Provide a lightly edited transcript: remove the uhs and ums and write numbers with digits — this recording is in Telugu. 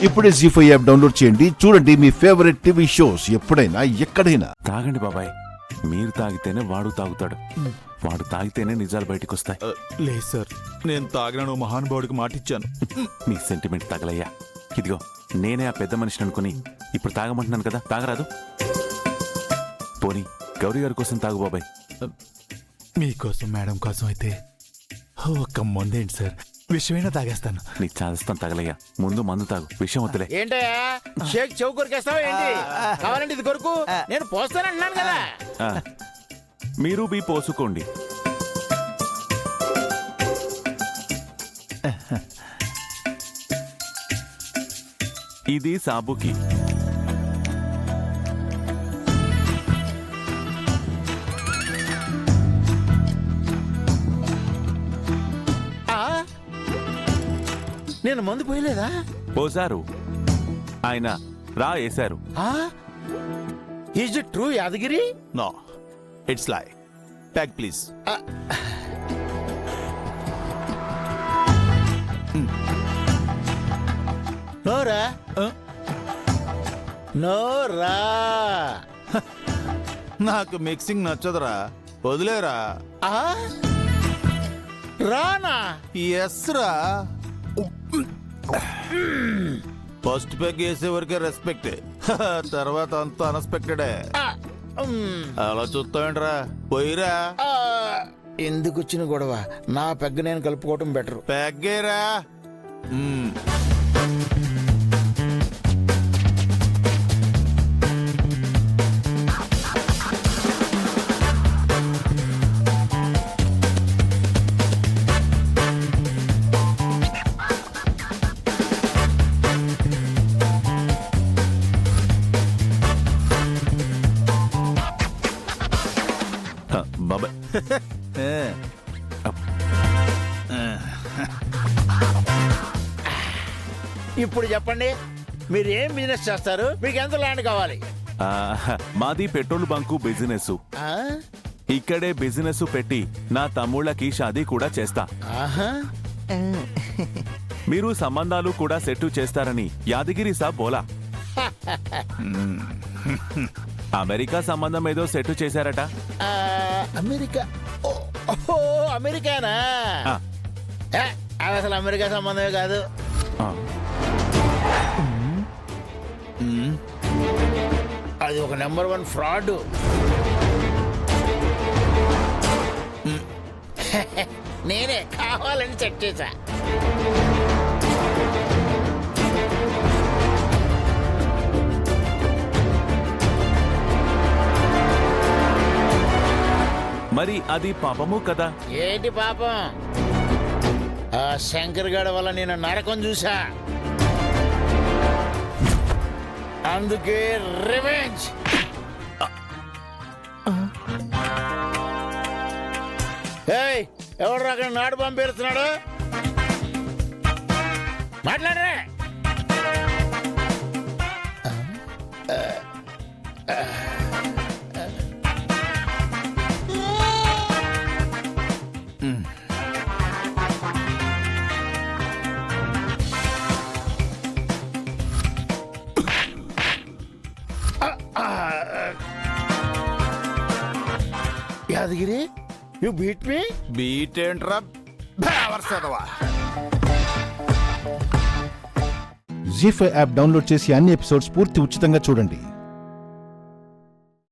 ఇప్పుడే జీ5 యాప్ డౌన్లోడ్ చేయండి. చూడండి మీ ఫేవరెట్ టీవీ షోస్ ఎప్పుడైనా ఎక్కడైనా. తాగండి బాబాయ్, మీరు తాగితేనే వాడు తాగుతాడు, వాడు తాగితేనే నిజాలు బయటకు వస్తాయి. లేదు సార్, నేను తాగిన మహానుభావుడికి మాటిచ్చాను. నీ సెంటిమెంట్ తగలయ్యా. ఇదిగో నేనే ఆ పెద్ద మనిషిని అనుకుని ఇప్పుడు తాగమంటున్నాను కదా, తాగరాదు? పోనీ గౌరీ గారి కోసం తాగు బాబాయ్. మీకోసం మేడం కోసం అయితే ఒక్క మందేంటి సార్, విషయమైనా తాగేస్తాను. నీ చాదస్తాను తగలయ్యా. ముందు మందు తాగు, విషయం వద్దులే. ఏంటయ్యా షేక్ చెవు కొరికేస్తావా ఏంటి? కావాలంటే ఇది కొరకు, నేను పోస్తానంటున్నాను కదా. మీరు బీ పోసుకోండి. ఇది సాబుకి. నేను మందు పోయలేదా? పోసారు, ఆయన రా వేశారు. Is it true Yadagiri? No, it's lie. Pack please. నోరా నోరా. నాకు మిక్సింగ్ నచ్చదురా, వదిలేరా. రానా? ఎస్ రా. ఫస్ట్ పెగ్ వేసే వరకే రెస్పెక్ట్, తర్వాత అంతా అన్ఎక్స్పెక్టెడే. అలా చూస్తావేంట్రా, పోయిరా. ఎందుకు వచ్చిన గొడవ? నా పెగ్గ నేను కలుపుకోవటం బెటర్. పెగ్గేరా. బాబాయ్ ఇప్పుడు చెప్పండి, మీరు ఏం బిజినెస్ చేస్తారు? మీకు ఎంత ల్యాండ్ కావాలి? మాది పెట్రోల్ బంకు బిజినెస్. ఇక్కడే బిజినెస్ పెట్టి నా తమ్ముళ్ళకి షాదీ కూడా చేస్తా. మీరు సంబంధాలు కూడా సెట్ చేస్తారని యాదగిరి సాబ్ బోలా. అమెరికా సంబంధం ఏదో సెట్ చేశారట. అమెరికా? ఓహో, అమెరికానా? అది అసలు అమెరికా సంబంధమే కాదు. అది ఒక నెంబర్ 1 ఫ్రాడ్. నేనే కావాలని చెక్ చేశా. మరి అది పాపము కదా? ఏంటి పాపం? ఆ శంకర్ గడ వల్ల నేను నరకం చూసా, అందుకే రివెంజ్. ఎవడు అక్కడ నాడు పంపిస్తున్నాడు? మాట్లాడరే. Yadagiri, you beat me. Beat ఏంట్రా? జీ5 యాప్ డౌన్లోడ్ చేసి అన్ని ఎపిసోడ్స్ పూర్తి ఉచితంగా చూడండి.